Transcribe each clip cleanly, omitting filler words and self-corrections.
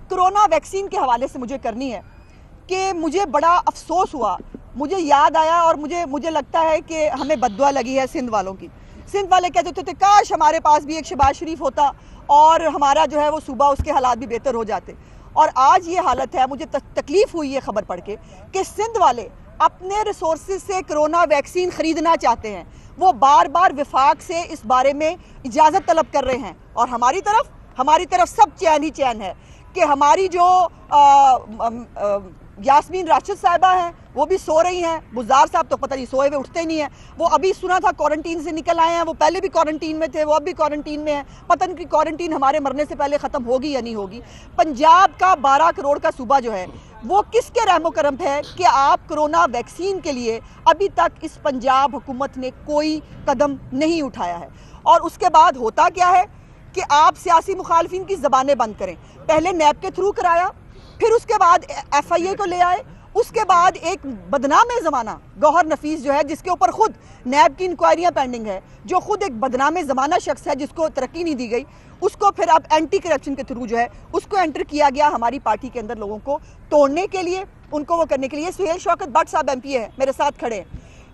Corona vaccine के हवाले से मुझे करनी है कि मुझे बड़ा अफसोस हुआ, मुझे याद आया और मुझे लगता है कि हमें बद्दुआ लगी है सिंध वालों की। सिंध वाले कहते थे काश हमारे पास भी एक शहबाज शरीफ होता और हमारा जो है वो सूबा, उसके हालात भी बेहतर हो जाते। और आज ये हालत है, मुझे तकलीफ हुई है खबर पढ़ के कि सिंध वाले अपने रिसोर्सेज से कोरोना वैक्सीन खरीदना चाहते हैं। वो बार बार विफाक से इस बारे में इजाज़त तलब कर रहे हैं और हमारी तरफ सब चैन ही चैन है कि हमारी जो यास्मीन राशिद साहिबा हैं वो भी सो रही हैं। बुज़दार साहब तो पता नहीं सोए हुए उठते नहीं हैं। वो अभी सुना था क्वारंटीन से निकल आए हैं, वो पहले भी क्वारंटीन में थे, वो अब भी क्वारंटीन में हैं। पता नहीं कि क्वारंटीन हमारे मरने से पहले ख़त्म होगी या नहीं होगी। पंजाब का 12 करोड़ का सूबा जो है वो किसके रहमो करम है कि आप कोरोना वैक्सीन के लिए अभी तक इस पंजाब हुकूमत ने कोई कदम नहीं उठाया है। और उसके बाद होता क्या है कि आप सियासी मुखालफिन की ज़बानें बंद करें। पहले नैब के थ्रू कराया, फिर उसके बाद FIA को ले आए, उसके बाद एक बदनाम ज़माना गौहर नफीस जो है, जिसके ऊपर खुद नैब की इंक्वायरियां पेंडिंग है, जो खुद एक बदनाम ज़माना शख्स है जिसको तरक्की नहीं दी गई, उसको फिर अब एंटी करप्शन के थ्रू जो है उसको एंटर किया गया हमारी पार्टी के अंदर लोगों को तोड़ने के लिए, उनको वो करने के लिए। सुहेल शौकत भट्ट साहब MP है, मेरे साथ खड़े हैं।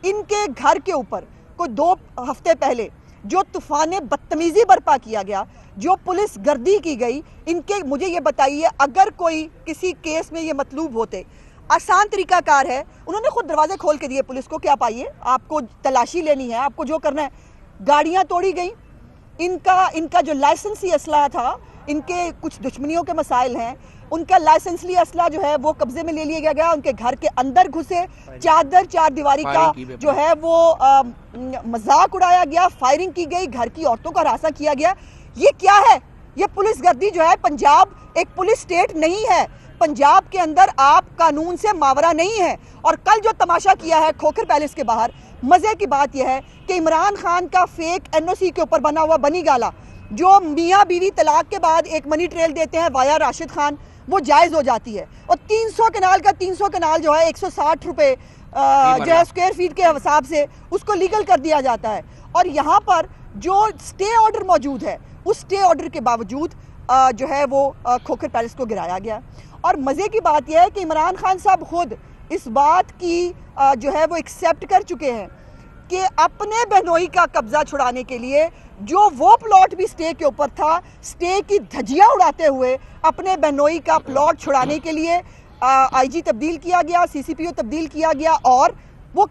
इनके घर के ऊपर कोई 2 हफ्ते पहले जो तूफान बदतमीजी बर्पा किया गया, जो पुलिस गर्दी की गई, इनके मुझे ये बताइए अगर कोई किसी केस में ये मतलूब होते, आसान तरीकाकार है, उन्होंने खुद दरवाजे खोल के दिए पुलिस को कि आप आइए, आपको तलाशी लेनी है, आपको जो करना है। गाड़ियां तोड़ी गई, इनका जो लाइसेंसी असला था, इनके कुछ दुश्मनियों के मसाइल हैं, उनका लाइसेंसली असला जो है वो कब्जे में ले लिया गया। उनके घर के अंदर घुसे, चार दीवारी का जो है वो मजाक उड़ाया गया, फायरिंग की गई, घर की औरतों का हरासा किया गया। ये क्या है? ये पुलिस गर्दी जो है। पंजाब एक पुलिस स्टेट नहीं है, पंजाब के अंदर आप कानून से मावरा नहीं है। और कल जो तमाशा किया है खोखर पैलेस के बाहर, मजे की बात यह है कि इमरान खान का फेक NOC के ऊपर बना हुआ बनी गाला, जो मियाँ बीवी तलाक के बाद एक मनी ट्रेल देते हैं वाया राशिद खान, वो जायज़ हो जाती है। और 300 कनाल जो है 160 रुपये जो है स्क्वायर फीट के हिसाब से उसको लीगल कर दिया जाता है। और यहाँ पर जो स्टे ऑर्डर मौजूद है, उस स्टे ऑर्डर के बावजूद जो है वो खोखर पैलेस को गिराया गया। और मज़े की बात यह है कि इमरान खान साहब खुद इस बात की जो है वो एक्सेप्ट कर चुके हैं कि अपने बहनोई का कब्जा छुड़ाने के लिए जो वो प्लॉट भी स्टे के ऊपर था, स्टे की धज्जियां उड़ाते हुए अपने बहनोई का प्लॉट छुड़ाने के लिए IG तब्दील किया गया, CCPO तब्दील किया गया और वो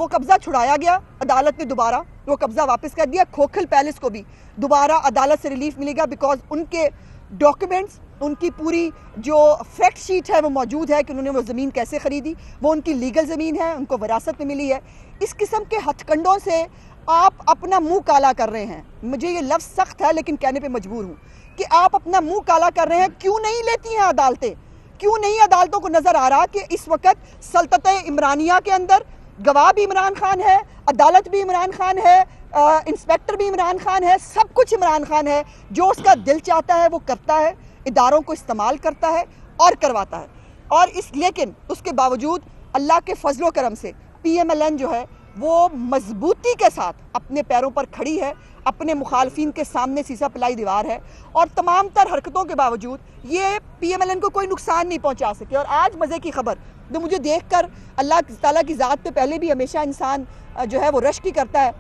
कब्जा छुड़ाया गया। अदालत ने दोबारा वो कब्जा वापस कर दिया। खोखर पैलेस को भी दोबारा अदालत से रिलीफ मिलेगा, बिकॉज उनके डॉक्यूमेंट्स, उनकी पूरी जो फैक्ट शीट है वो मौजूद है कि उन्होंने वो ज़मीन कैसे ख़रीदी, वो उनकी लीगल ज़मीन है, उनको विरासत में मिली है। इस किस्म के हथकंडों से आप अपना मुंह काला कर रहे हैं। मुझे ये लफ्ज़ सख्त है लेकिन कहने पे मजबूर हूँ कि आप अपना मुंह काला कर रहे हैं। क्यों नहीं लेती हैं अदालतें? क्यों नहीं अदालतों को नज़र आ रहा कि इस वक्त सल्तनत इमरानिया के अंदर गवाह भी इमरान खान है, अदालत भी इमरान खान है, इंस्पेक्टर भी इमरान खान है, सब कुछ इमरान खान है। जो उसका दिल चाहता है वो करता है, इदारों को इस्तेमाल करता है और करवाता है। और लेकिन उसके बावजूद अल्लाह के फजलो करम से PMLN जो है वो मजबूती के साथ अपने पैरों पर खड़ी है, अपने मुखालफिन के सामने सीसा पिलाई दीवार है। और तमाम तर हरकतों के बावजूद ये PMLN को कोई नुकसान नहीं पहुंचा सके। और आज मज़े की खबर जो मुझे देखकर अल्लाह ताला की ज़ात पे पहले भी हमेशा इंसान जो है वो रश्क करता है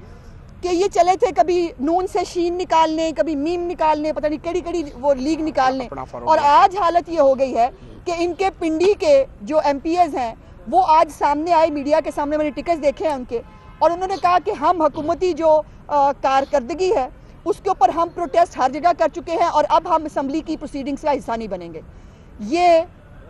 कि ये चले थे कभी नून से शीन निकालने, कभी मीम निकालने, पता नहीं कड़ी कड़ी वो लीग निकालने। और आज हालत ये हो गई है कि इनके पिंडी के जो MPs हैं वो आज सामने आए, मीडिया के सामने मैंने टिकट्स देखे हैं उनके, और उन्होंने कहा कि हम हुकूमती जो कारकर्दगी है उसके ऊपर हम प्रोटेस्ट हर जगह कर चुके हैं और अब हम असम्बली की प्रोसीडिंग्स का हिस्सा नहीं बनेंगे। ये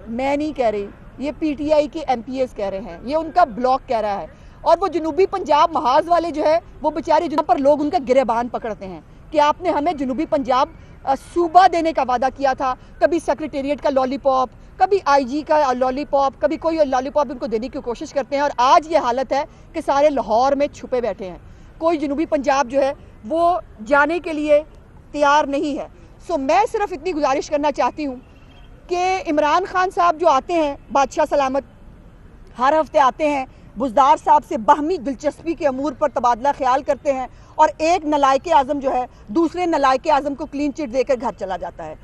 मैं नहीं कह रही, ये PTI के MPs कह रहे हैं, ये उनका ब्लॉक कह रहा है। और वो जनूबी पंजाब महाज वाले जो है वो बेचारे जहाँ पर लोग उनका गिरेबान पकड़ते हैं कि आपने हमें जनूबी पंजाब सूबा देने का वादा किया था, कभी सेक्रेटेरिएट का लॉलीपॉप, कभी IG का लॉलीपॉप, कभी कोई लॉलीपॉप उनको देने की कोशिश करते हैं। और आज ये हालत है कि सारे लाहौर में छुपे बैठे हैं, कोई जनूबी पंजाब जो है वो जाने के लिए तैयार नहीं है। सो मैं सिर्फ इतनी गुजारिश करना चाहती हूँ कि इमरान खान साहब जो आते हैं, बादशाह सलामत हर हफ्ते आते हैं, बुज़दार साहब से बाहमी दिलचस्पी के अमूर पर तबादला ख्याल करते हैं और एक नलायक आज़म जो है दूसरे नलायक आज़म को क्लीन चिट देकर घर चला जाता है।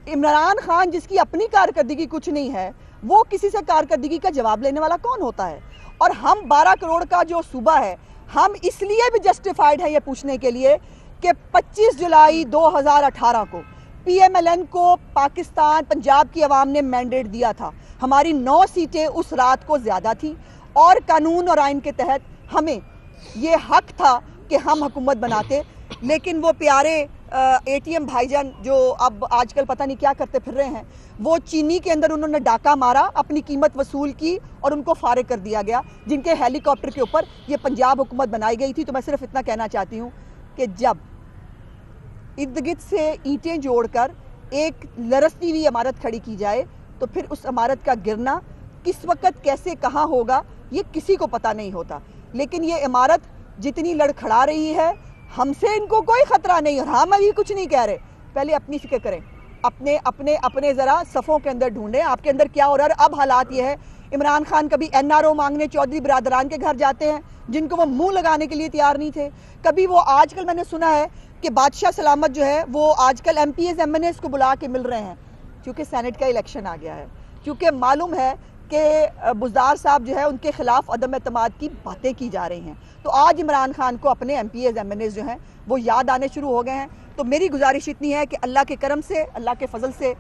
इमरान खान जिसकी अपनी कारकर्दगी कुछ नहीं है, वो किसी से कारकर्दगी का जवाब लेने वाला कौन होता है? और हम 12 करोड़ का जो सूबा है, हम इसलिए भी जस्टिफाइड है ये पूछने के लिए कि 25 जुलाई 2018 को PMLN को पाकिस्तान पंजाब की आवाम ने मैंडेट दिया था। हमारी 9 सीटें उस रात को ज़्यादा थी और कानून और आइन के तहत हमें ये हक था कि हम हुकूमत बनाते। लेकिन वो प्यारे ATM भाईजान जो अब आजकल पता नहीं क्या करते फिर रहे हैं, वो चीनी के अंदर उन्होंने डाका मारा, अपनी कीमत वसूल की और उनको फारिग कर दिया गया, जिनके हेलीकॉप्टर के ऊपर ये पंजाब हुकूमत बनाई गई थी। तो मैं सिर्फ इतना कहना चाहती हूँ कि जब इर्द गिर्द से ईंटें जोड़कर एक लरसती हुई इमारत खड़ी की जाए तो फिर उस इमारत का गिरना किस वक्त कैसे कहाँ होगा ये किसी को पता नहीं होता। लेकिन ये इमारत जितनी लड़खड़ा रही है, हमसे इनको कोई खतरा नहीं। और हम अभी कुछ नहीं कह रहे, पहले अपनी फिक्र करें, अपने अपने अपने ज़रा सफ़ों के अंदर ढूंढें आपके अंदर क्या हो रहा है। अब हालात ये है, इमरान खान कभी NRO मांगने चौधरी बिरादरान के घर जाते हैं जिनको वो मुंह लगाने के लिए तैयार नहीं थे। कभी वो आजकल मैंने सुना है कि बादशाह सलामत जो है वो आजकल MPs MNAs को बुला के मिल रहे हैं, क्योंकि सेनेट का इलेक्शन आ गया है, क्योंकि मालूम है कि बुज़दार साहब जो है उनके खिलाफ अदम एतमाद की बातें की जा रही हैं। तो आज इमरान खान को अपने MPs MNAs जो हैं वो याद आने शुरू हो गए हैं। तो मेरी गुजारिश इतनी है कि अल्लाह के करम से, अल्लाह के फजल से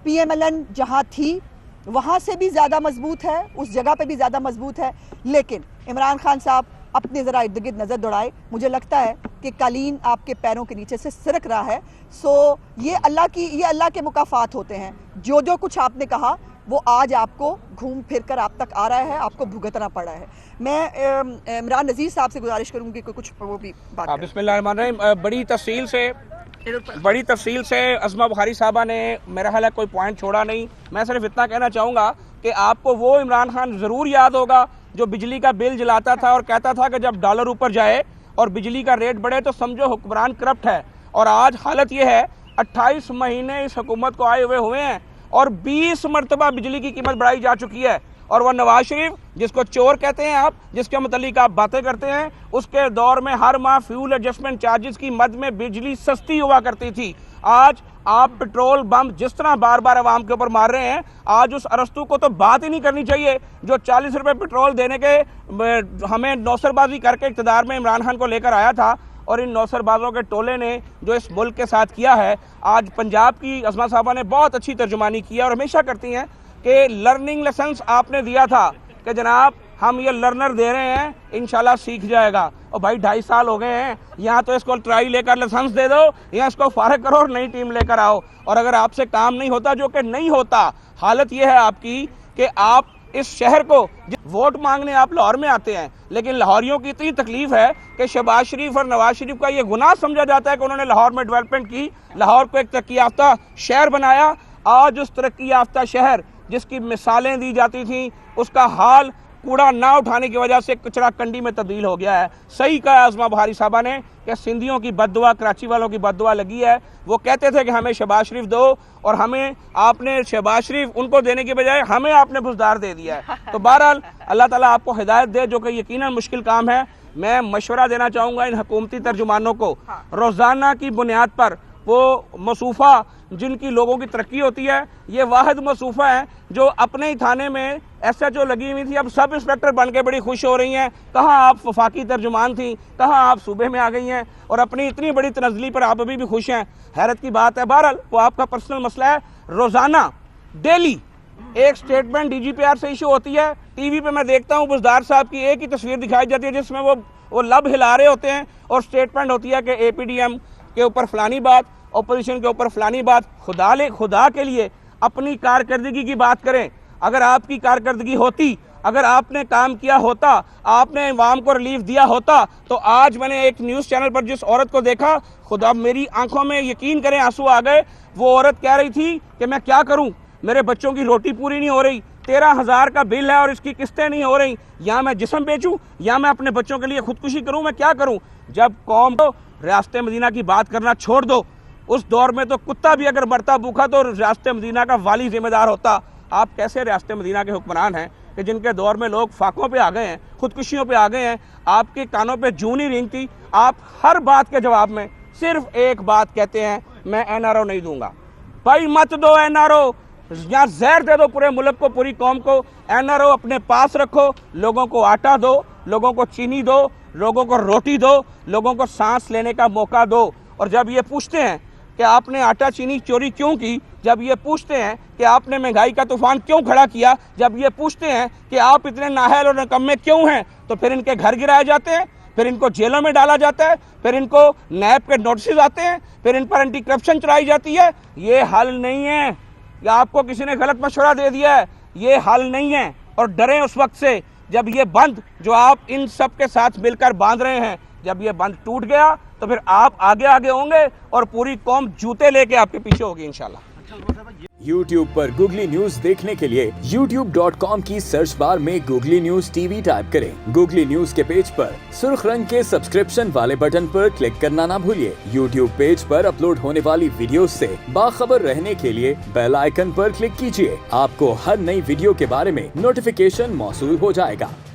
PMLN जहाँ थी वहाँ से भी ज़्यादा मजबूत है, उस जगह पे भी ज़्यादा मजबूत है। लेकिन इमरान खान साहब अपने ज़रा इर्द गिर्द नज़र दौड़ाए। मुझे लगता है कि कालीन आपके पैरों के नीचे से सिरक रहा है। सो ये अल्लाह के मुकाफात होते हैं। जो जो कुछ आपने कहा वो आज आपको घूम फिर कर आप तक आ रहा है, आपको भुगतना पड़ा है। मैं इमरान नज़ीर साहब से गुजारिश करूँगी कि कुछ वो भी बात करें। बिस्मिल्लाहिर्रहमानिर्रहीम। बड़ी तफसील से अज़मा बुखारी साहबा ने मेरा ख्याल है कोई पॉइंट छोड़ा नहीं। मैं सिर्फ इतना कहना चाहूँगा कि आपको वो इमरान खान ज़रूर याद होगा जो बिजली का बिल जलाता था और कहता था कि जब डॉलर ऊपर जाए और बिजली का रेट बढ़े तो समझो हुक्मरान करप्ट है। और आज हालत ये है, 28 महीने इस हुकूमत को आए हुए हैं और 20 मरतबा बिजली की कीमत बढ़ाई जा चुकी है। और वह नवाज शरीफ जिसको चोर कहते हैं आप, जिसके मुतालिक आप बातें करते हैं, उसके दौर में हर माह फ्यूल एडजस्टमेंट चार्जेस की मद में बिजली सस्ती हुआ करती थी। आज आप पेट्रोल बम जिस तरह बार बार आवाम के ऊपर मार रहे हैं, आज उस अरस्तू को तो बात ही नहीं करनी चाहिए जो 40 रुपए पेट्रोल देने के हमें नौसरबाजी करके इक़्तिदार में इमरान खान को लेकर आया था। और इन नौसरबाजों के टोले ने जो इस मुल्क के साथ किया है, आज पंजाब की अज़मा साहबा ने बहुत अच्छी तर्जुमानी की है और हमेशा करती हैं कि लर्निंग लेसन्स आपने दिया था कि जनाब हम ये लर्नर दे रहे हैं, इंशाल्लाह सीख जाएगा। और भाई 2.5 साल हो गए हैं, यहाँ तो इसको ट्राई लेकर लाइसेंस दे दो या इसको फारिग करो और नई टीम लेकर आओ। और अगर आपसे काम नहीं होता, जो कि नहीं होता, हालत यह है आपकी कि आप इस शहर को वोट मांगने आप लाहौर में आते हैं, लेकिन लाहौरियों की इतनी तकलीफ है कि शहबाज शरीफ और नवाज शरीफ का ये गुनाह समझा जाता है कि उन्होंने लाहौर में डेवलपमेंट की, लाहौर को एक तरक्की याफ्ता शहर बनाया। आज उस तरक्की याफ्ता शहर जिसकी मिसालें दी जाती थी, उसका हाल कूड़ा ना उठाने की वजह से कचरा कंडी में तब्दील हो गया है। सही कहा अज़मा बुखारी साहबा ने कि सिंधियों की बद्दुआ, कराची वालों की बद्दुआ लगी है। वो कहते थे कि हमें शहबाज शरीफ दो, और हमें आपने शहबाज शरीफ उनको देने की बजाय हमें आपने बुज़दार दे दिया है। तो बहरहाल अल्लाह ताला आपको हिदायत दे, जो कि यकीनन मुश्किल काम है। मैं मशवरा देना चाहूँगा इन हुकूमती तर्जुमानों को, रोज़ाना की बुनियाद पर वो मसूफ़ा जिनकी लोगों की तरक्की होती है, ये वाहिद मसूफ़ा है जो अपने ही थाने में SHO लगी हुई थी, अब सब इंस्पेक्टर बन के बड़ी खुश हो रही हैं। कहाँ आप वफाकी तर्जुमान थी, कहाँ आप सूबे में आ गई हैं, और अपनी इतनी बड़ी तनज़ली पर आप अभी भी खुश हैं। हैरत की बात है। बहरहाल वो आपका पर्सनल मसला है। रोज़ाना डेली एक स्टेटमेंट DGPR से इशू होती है। TV पे मैं देखता हूँ बुज़दार साहब की एक ही तस्वीर दिखाई जाती है जिसमें वो लब हिला रहे होते हैं और स्टेटमेंट होती है कि APDM के ऊपर फलानी बात, ऑपोजिशन के ऊपर फलानी बात। खुदा के लिए अपनी कारकर्दगी की बात करें। अगर आपकी कारकर्दगी होती, अगर आपने काम किया होता, आपने अवाम को रिलीफ दिया होता, तो आज मैंने एक न्यूज़ चैनल पर जिस औरत को देखा, खुदा मेरी आंखों में यकीन करें आंसू आ गए। वो औरत कह रही थी कि मैं क्या करूं, मेरे बच्चों की रोटी पूरी नहीं हो रही, 13,000 का बिल है और इसकी किस्तें नहीं हो रही, या मैं जिस्म बेचूं या मैं अपने बच्चों के लिए खुदकुशी करूं, मैं क्या करूं। जब कौम को रियासत मदीना की बात करना छोड़ दो, उस दौर में तो कुत्ता भी अगर मरता भूखा तो रियासत मदीना का वाली जिम्मेदार होता। आप कैसे रियासत मदीना के हुक्मरान हैं कि जिनके दौर में लोग फाकों पे आ गए हैं, खुदकुशियों पे आ गए हैं, आपके कानों पे जूं नहीं रेंगती। आप हर बात के जवाब में सिर्फ एक बात कहते हैं, मैं NRO नहीं दूंगा। भाई मत दो एनआरओ, यहाँ जहर दे दो पूरे मुल्क को, पूरी कौम को। एनआरओ अपने पास रखो, लोगों को आटा दो, लोगों को चीनी दो, लोगों को रोटी दो, लोगों को सांस लेने का मौका दो। और जब ये पूछते हैं कि आपने आटा चीनी चोरी क्यों की, जब ये पूछते हैं कि आपने महंगाई का तूफान क्यों खड़ा किया, जब ये पूछते हैं कि आप इतने नाअहल और निकम्मे क्यों हैं, तो फिर इनके घर गिराए जाते हैं, फिर इनको जेलों में डाला जाता है, फिर इनको नैब के नोटिस आते हैं, फिर इन पर एंटी करप्शन चलाई जाती है। ये हल नहीं है, या आपको किसी ने गलत मशवरा दे दिया है, ये हल नहीं है। और डरें उस वक्त से जब ये बंद जो आप इन सब के साथ मिलकर बांध रहे हैं, जब ये बंद टूट गया तो फिर आप आगे आगे होंगे और पूरी कौम जूते लेके आपके पीछे होगी इंशाल्लाह। YouTube पर गूगली न्यूज देखने के लिए youtube.com की सर्च बार में गूगली न्यूज टीवी टाइप करें। गूगली न्यूज के पेज पर सुर्ख रंग के सब्सक्रिप्शन वाले बटन पर क्लिक करना ना भूलिए। YouTube पेज पर अपलोड होने वाली वीडियोस से बाखबर रहने के लिए बेल आइकन पर क्लिक कीजिए। आपको हर नई वीडियो के बारे में नोटिफिकेशन मौसूल हो जाएगा।